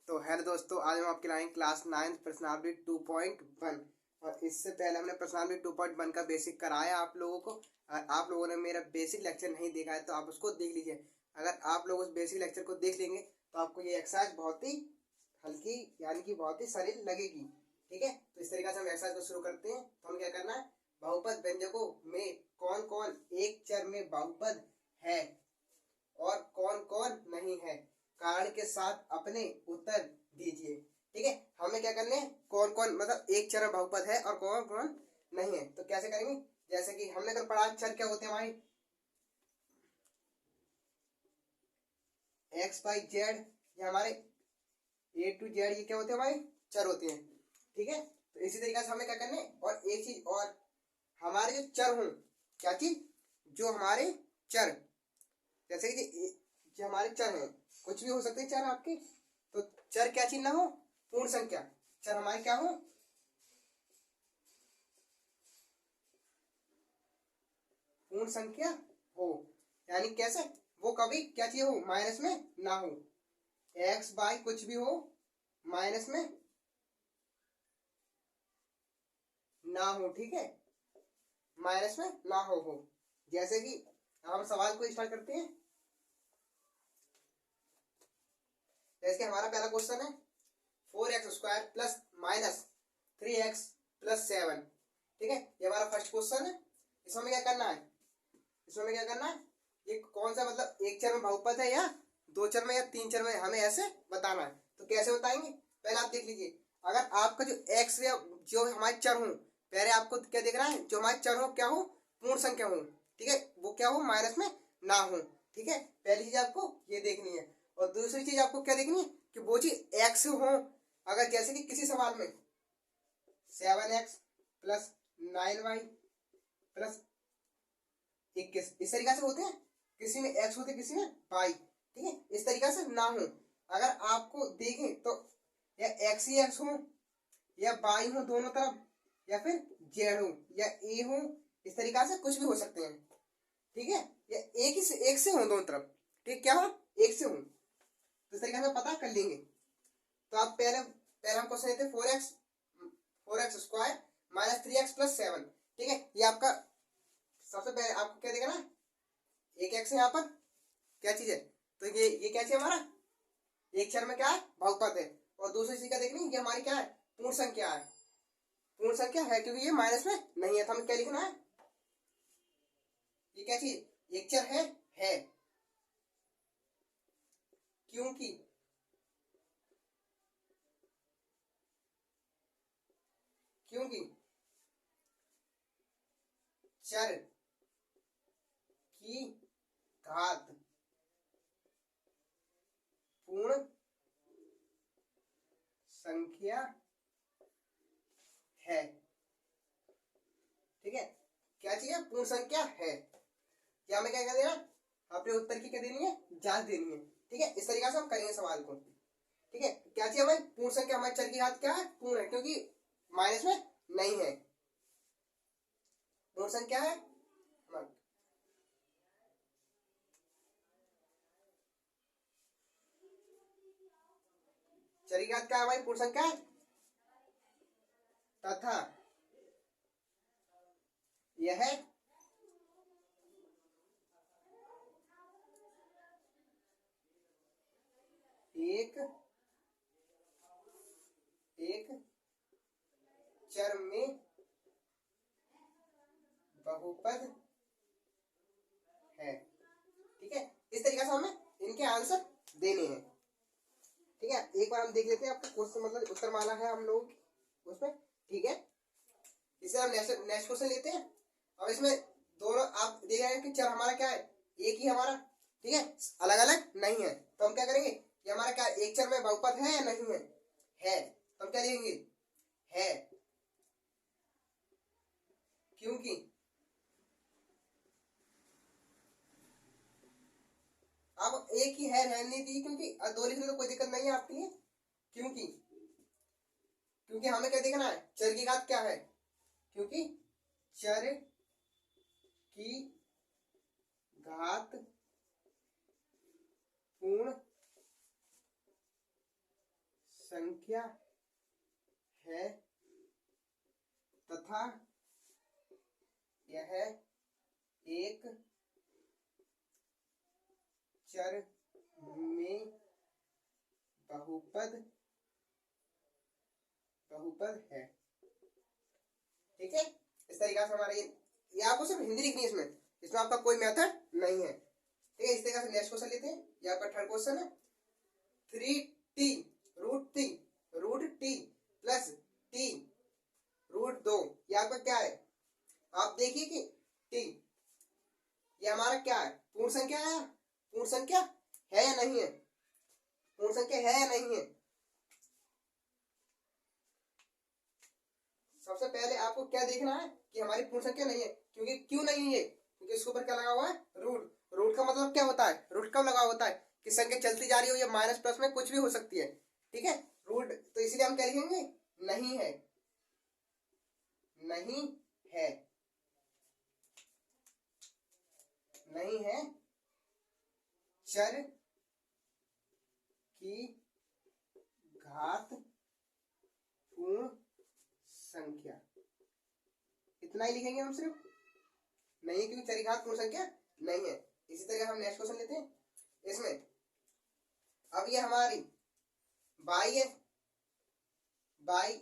तो हेलो दोस्तों, आज हम आपके लाएंगे क्लास 9 पर्सनालिटी 2.1। और इससे पहले हमने पर्सनालिटी 2.1 का बेसिक कराया आप लोगों को। आप लोगों ने मेरा बेसिक लेक्चर नहीं देखा है तो आप उसको देख लीजिए। अगर आप लोग उस बेसिक लेक्चर को देख लेंगे तो आपको ये एक्सरसाइज बहुत ही हल्की यानी कि बहुत ही सरल लगेगी। ठीक है, तो इस तरीके से हम एक्सरसाइज को शुरू करते हैं। तो हमें क्या करना है, बहुपद व्यंजकों में कौन कौन एक चर में बहुपद है और कौन कौन नहीं है, कारण के साथ अपने उत्तर दीजिए। ठीक है, हमें क्या करने हैं, कौन कौन मतलब एक चर में बहुपद है और कौन कौन नहीं है। तो कैसे करेंगे, जैसे कि हमने कल पढ़ा चर क्या होते हैं हमारे, एक्स वाई जेड, ये हमारे ए टू जेड, ये क्या होते हैं हमारे चर होते हैं। ठीक है, तो इसी तरीके से हमें क्या करना है, और एक चीज और, हमारे जो चर हों, क्या चीज, जो हमारे चर, जैसे कि जो हमारे चर हैं, कुछ भी हो सकते हैं चर आपके, तो चर क्या चीज ना हो, पूर्ण संख्या। चर हमारे क्या हो, पूर्ण संख्या हो, यानी कैसे, वो कभी क्या चीज हो, माइनस में ना हो। एक्स बाई कुछ भी हो, माइनस में ना हो। ठीक है, माइनस में ना हो। जैसे कि हम सवाल को स्टार्ट करते हैं। जैसे हमारा पहला क्वेश्चन है 4x² प्लस माइनस 3x+7। ठीक है, ये हमारा फर्स्ट क्वेश्चन है। इसमें क्या करना है, इसमें क्या करना है, ये कौन सा मतलब एक चर में बहुपद है या दो चर में या तीन चर में, हमें ऐसे बताना है। तो कैसे बताएंगे, पहले आप देख लीजिए। अगर आपका जो एक्स या जो हमारे चर हो, पहले आपको क्या दिख रहा है, जो हमारे चर हो क्या हो, पूर्ण संख्या हो। ठीक है, वो क्या हो, माइनस में ना हो। ठीक है, पहली चीज आपको ये देखनी है। और दूसरी चीज आपको क्या देखनी है, कि वो चीज एक्स हो। अगर जैसे कि किसी सवाल में 7x+9y+21, इस तरीके से होते हैं, किसी में एक्स होते किसी में वाई। ठीक है, इस तरीके से ना हो। अगर आपको देखें तो या एक्स ही एक्स हो या वाई हो दोनों तरफ, या फिर जेड हो या ए हो, इस तरीके से कुछ भी हो सकते हैं। ठीक है, या एक से हो दोनों तरफ। ठीक, क्या हो, एक से हो, तो इस तरीके से पता कर लेंगे। तो आप पहले पहले हम क्वेश्चन लेते हैं 4x² माइनस 3x+7। ठीक है, ये आपका सबसे पहले आपको क्या देखना है, एक एक्स है यहाँ पर, क्या चीज है, तो ये क्या चीज हमारा एक चर में क्या है, बहुपद है। और दूसरी चीज क्या देखनी, ये हमारी क्या है, पूर्ण संख्या है। पूर्ण संख्या है क्योंकि ये माइनस में नहीं है, तो हमें क्या लिखना है, ये क्या चीज एक चर है क्योंकि क्योंकि चर की घात पूर्ण संख्या है। ठीक है, क्या चीज है, पूर्ण संख्या है। क्या हमें क्या देना, अपने उत्तर की क्या देनी है, जांच देनी है। ठीक है, इस तरीके से हम करेंगे सवाल को। ठीक है, क्या चीज हमें पूर्ण संख्या, हमारे चर की घात क्या है, पूर्ण है क्योंकि माइनस में नहीं है। पूर्ण संख्या है, चर की घात क्या है, हमारी पूर्ण संख्या है, तथा यह एक चर में बहुपद है। ठीक है, इस तरीके से हमें इनके आंसर देने हैं। ठीक है, एक बार हम देख लेते हैं आपका क्वेश्चन, मतलब उत्तर माला है हम लोग उसमें। ठीक है, इसे हम नेक्स्ट क्वेश्चन लेते हैं। अब इसमें दोनों आप देख रहे हैं कि चर हमारा क्या है, एक ही हमारा। ठीक है, अलग अलग नहीं है। तो हम क्या करेंगे, ये हमारा क्या एक चर में बहुपद है या नहीं है तो हम क्या लिखेंगे, है क्योंकि अब एक ही है रहने दी, क्योंकि दो लिखने में कोई दिक्कत नहीं है आपके लिए। क्योंकि क्योंकि हमें क्या देखना है, चर की घात क्या है, क्योंकि चर की घात पूर्ण संख्या है तथा यह एक चर में बहुपद है। ठीक है, इस तरीके से हमारे ये आपको सिर्फ हिंदी लिखनी है, इसमें आपका कोई मेथड नहीं है। ठीक है, इस तरीके से नेक्स्ट क्वेश्चन लेते हैं। ये आपका थर्ड क्वेश्चन है। 3t root T plus T root 2, ये आपका क्या है? आप देखिए कि टी ये हमारा क्या है? पूर्ण संख्या है? पूर्ण संख्या है या नहीं है? पूर्ण संख्या है या नहीं है? सबसे पहले आपको क्या देखना है कि हमारी पूर्ण संख्या नहीं है। क्योंकि क्यों नहीं है? क्योंकि इसके ऊपर क्या लगा हुआ है? रूट। रूट का मतलब क्या होता है? रूट कब लगा होता है? कि संख्या चलती जा रही हो या माइनस प्लस में कुछ भी हो सकती है। ठीक है, रूट, तो इसीलिए हम क्या लिखेंगे? नहीं है, नहीं है, नहीं है चर की घात पूर्ण संख्या। इतना ही लिखेंगे हम सिर्फ, नहीं, क्योंकि चर की घात पूर्ण संख्या नहीं है। इसी तरह हम नेक्स्ट क्वेश्चन लेते हैं। इसमें अब ये हमारी बाई है, बाई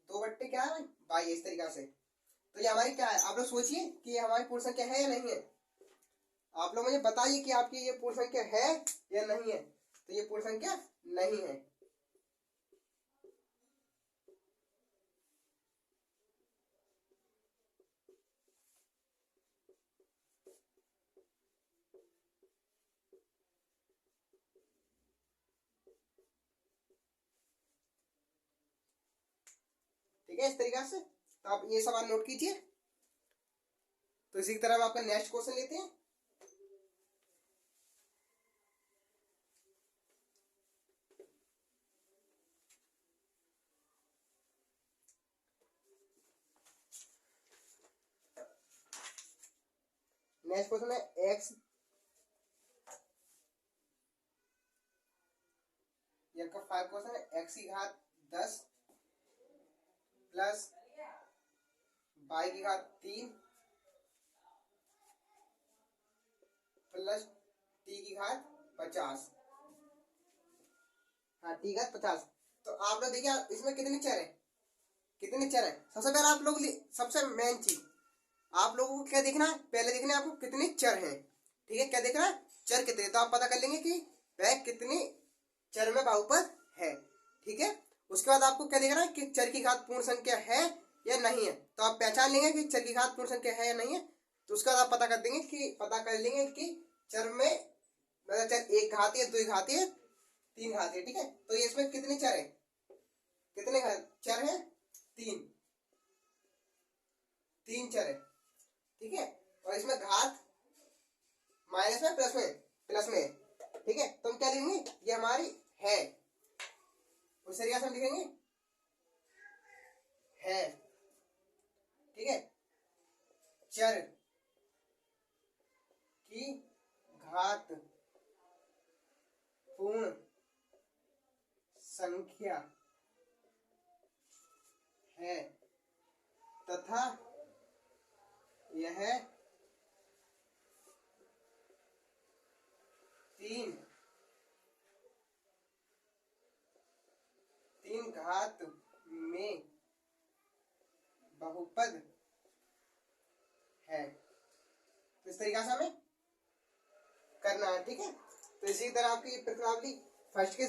2/, क्या है बाई है, इस तरीके से। तो ये हमारी क्या है? आप लोग सोचिए कि ये हमारी पूर्ण संख्या है या नहीं है। आप लोग मुझे बताइए कि आपकी ये पूर्ण संख्या है या नहीं है। तो ये पूर्ण संख्या नहीं है। ठीक है, इस तरीके से तो आप ये सवाल नोट कीजिए। तो इसी तरह हम आपका नेक्स्ट क्वेश्चन लेते हैं। नेक्स्ट क्वेश्चन है एक्स, ये का 5 क्वेश्चन है। एक्स की घात 10 प्लस वाई की घात 3 प्लस टी की घात 50। हाँ, टी घात 50। तो आप लोग देखिए इसमें कितने चर है? कितने चर है? सबसे पहले आप लोग, सबसे मेन चीज आप लोगों को क्या देखना है? पहले देखना है आपको कितने चर हैं। ठीक है, क्या देखना है? चर कितने। तो आप पता कर लेंगे कि वह कितने चर में बहुपद है। ठीक है, उसके बाद आपको क्या देखना है कि चर की घात पूर्ण संख्या है या नहीं है। तो आप पहचान लेंगे कि चर की घात पूर्ण संख्या है या नहीं है। तो उसके बाद आप पता कर लेंगे कि चर में मतलब चर एक घातीय, 2 घातीय, 3 घातीय। ठीक है, तो ये इसमें कितने चर है? कितने चर है? 3 चर है। ठीक है, और इसमें घात माइनस में प्लस में, प्लस में। ठीक है, तो हम क्या लिखेंगे? ये हमारी है, उस तरीके से हम लिखेंगे है। ठीक है, चर की घात पूर्ण संख्या है तथा यह 3 घात में बहुपद है। तो इस तरीके से हमें करना है। ठीक है, तो इसी तरह आपकी प्रश्नावली फर्स्ट के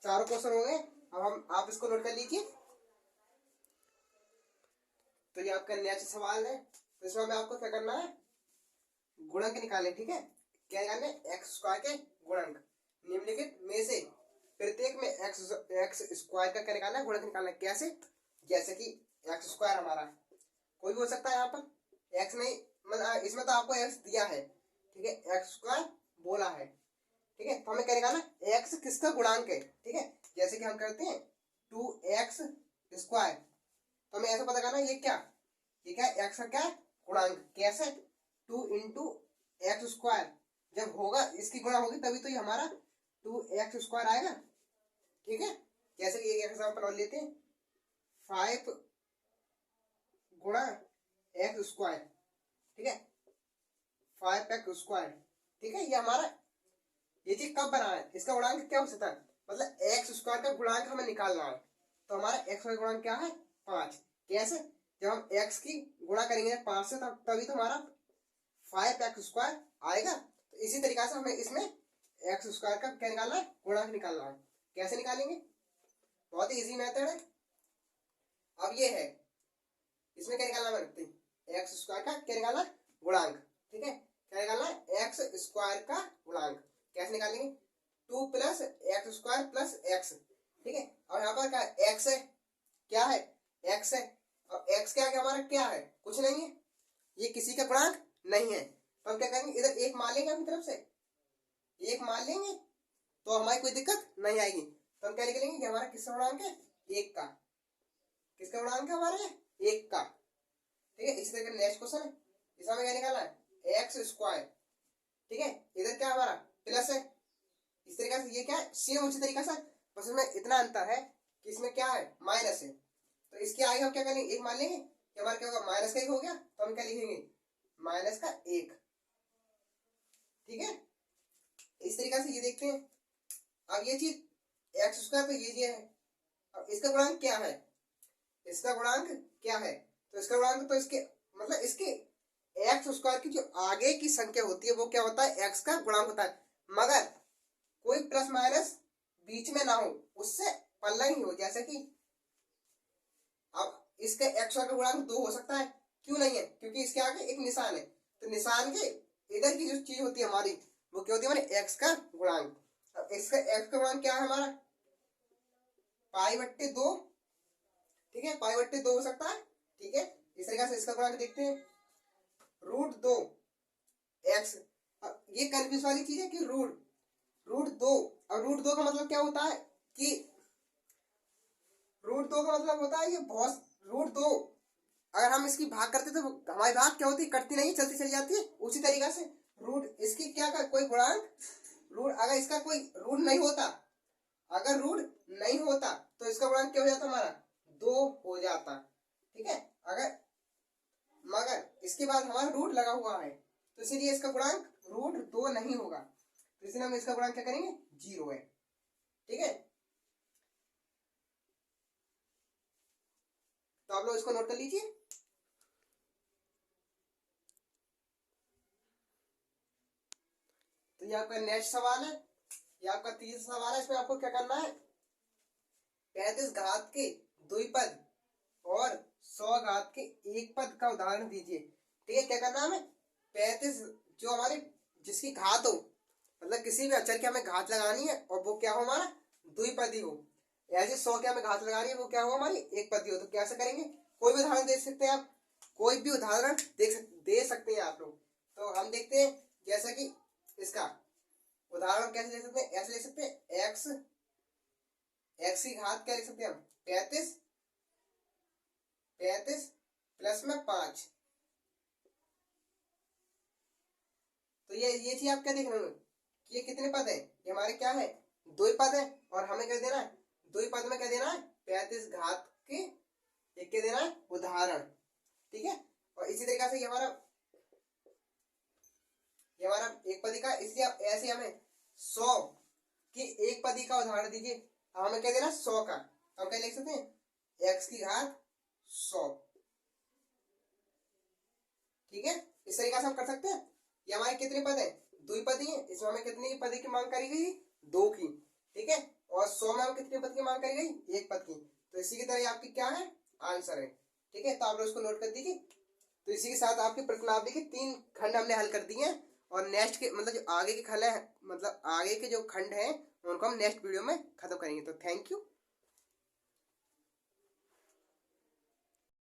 चारों क्वेश्चन हो गए। अब आप इसको नोट कर लीजिए। तो ये आपका नेक्स्ट सवाल है। तो इसमें हमें आपको क्या करना है? गुणक निकालें। ठीक है, क्या निकालना है? एक्स स्क्वायर के गुणक। निम्नलिखित में से प्रत्येक में एक्स स्क्वायर का क्या निकालना है? गुणक निकालना है। कैसे? जैसे कि एक्स स्क्वायर हमारा कोई भी हो सकता है, यहाँ पर एक्स नहीं, मतलब इसमें तो आपको एक्स दिया है। ठीक है, एक्स स्क्वायर बोला है। ठीक है, तो हमें क्या निकालना है? एक्स किसका गुणांक है। ठीक है, जैसे कि हम करते हैं 2x स्क्वायर, तो हमें ऐसा पता करना है ये क्या एक्स का क्या गुणांक। कैसे? 2 इंटू एक्स स्क्वायर, जब होगा इसकी गुणा होगी तभी तो ये हमारा 2x स्क्वायर आएगा। ठीक है, जैसे कि एक एग्जाम्पल और लेते हैं, 5 गुणा एक्स स्क्वायर, ठीक है, 5x², ठीक है। ये हमारा ये चीज कब बना है, इसका गुणांक क्या हो सकता है, मतलब x² का गुणांक हमें निकालना है। तो हमारा x का गुणांक क्या है 5। कैसे, जब हम x की गुणा करेंगे 5 से तभी तो हमारा 5x² आएगा। तो इसी तरीका से हमें इसमें x² का क्या निकालना है, गुणांक निकालना है। कैसे निकालेंगे, बहुत ही इजी मेथड है। अब ये है, इसमें क्या निकालना है, x² का क्या निकालना है, गुणांक, ठीक है। क्या निकालना है, x² का गुणांक। कैसे निकालेंगे, 2 + x² + x, ठीक है। और यहाँ पर क्या x है, क्या है, x है, और x क्या है, हमारा क्या है, कुछ नहीं है, ये किसी का गुणांक नहीं है। तो हम क्या करेंगे, इधर एक मान लेंगे अपनी तरफ से, एक मान लेंगे तो हमारी कोई दिक्कत नहीं आएगी। तो हम क्या लिख लेंगे कि हमारा किसका गुणांक है, 1 का, किसका गुणांक है हमारे 1 का, ठीक है। इसी तरह का नेक्स्ट क्वेश्चन है, इसमें क्या निकालना है, x², ठीक है। इधर क्या हमारा प्लस है, इस तरीके से ये क्या है, सेम उसी तरीके से, बस इसमें इतना अंतर है कि इसमें क्या है, माइनस है। तो इसके आगे हम क्या करेंगे, एक मान लेंगे कि हमारा क्या होगा, माइनस का 1 हो गया, तो हम क्या लिखेंगे, -1, ठीक है। इस तरीके से ये देखते हैं। अब ये चीज x² तो ये है, अब इसका गुणांक क्या है, इसका गुणांक क्या है, तो इसका गुणांक तो इसके मतलब इसके x² की जो आगे की संख्या होती है वो क्या होता है, x का गुणांक होता है। मगर कोई प्लस माइनस बीच में ना हो, उससे पल्ला ही हो। जैसे कि अब इसके x² का गुणांक 2 हो सकता है, क्यों नहीं है, क्योंकि इसके आगे एक निशान है। तो निशान के इधर की जो चीज होती है हमारी, वो क्या होती है हमारे x का गुणांक। अब इसका x का गुणांक क्या है हमारा, π/2, ठीक है, π/2 हो सकता है, ठीक है। इस तरीके से इसका गुणांक देखते हैं, √2x। ये कंफ्यूज वाली चीज है कि √2, और √2 का मतलब क्या होता है कि √2 का मतलब होता है ये बहुत, √2 अगर हम इसकी भाग करते तो हमारी भाग क्या होती, कटती नहीं, चलती चली जाती है। उसी तरीका से रूट इसकी क्या का कोई गुणांक, रूट अगर इसका कोई रूट नहीं होता, अगर रूट नहीं होता तो इसका गुणांक क्या हो जाता हमारा, 2 हो जाता, ठीक है। अगर मगर इसके बाद हमारा रूट लगा हुआ है, तो इसीलिए इसका गुणांक √2 नहीं होगा। तो इसलिए हम इसका गुणांक क्या करेंगे, 0 है, ठीक है। तो आप लोग इसको नोट कर लीजिए। तो ये आपका नेक्स्ट सवाल है, ये आपका तीसरा सवाल है। इसमें आपको क्या करना है, 35 घात के द्विपद और 100 घात के एक पद का उदाहरण दीजिए, ठीक है। क्या करना है हमें, 35 जो हमारे जिसकी घात हो, मतलब किसी भी अक्षर की हमें घात लगानी है और वो क्या हो हमारा द्विपदी हो। ऐसे 100 की हमें घात लगानी है, वो क्या हो हमारी एक पदी हो। तो कैसे करेंगे, कोई भी उदाहरण दे सकते हैं आप, कोई भी उदाहरण दे सकते हैं आप लोग। तो हम देखते हैं, जैसे कि इसका उदाहरण कैसे ले सकते हैं, ऐसे ले सकते हैं, x की घात क्या लिख सकते हैं हम, 35 प्लस में 5। तो ये चीज आप क्या देख रहे हो, ये कितने पद है, ये हमारे क्या है, 2 पद है। और हमें क्या देना है, 2 पद में क्या देना है, 35 घात के एक क्या देना है, उदाहरण, ठीक है। और इसी तरीके से ये हमारा एक पदी का, इसलिए ऐसे हमें 100 की एक पदी का उदाहरण दीजिए। हमें क्या देना, 100 का, हम क्या लिख सकते हैं, x की घात 100, ठीक है। इस तरीके से हम कर सकते हैं। ये हमारे कितने पद है, द्विपदी है, इसमें हमें कितने पद की मांग करी गई, 2 की, ठीक है। और 100 में हमें कितने पद की मांग करी गई, 1 पद की। तो इसी की तरह आपकी क्या है, आंसर है, ठीक है। तो आप लोग इसको नोट कर दीजिए। तो इसी के साथ आपकी प्रश्नावली के 3 खंड हमने हल कर दिए हैं। और नेक्स्ट के मतलब जो आगे के खंड है, मतलब आगे के जो खंड हैं उनको हम नेक्स्ट वीडियो में खत्म करेंगे। तो थैंक यू।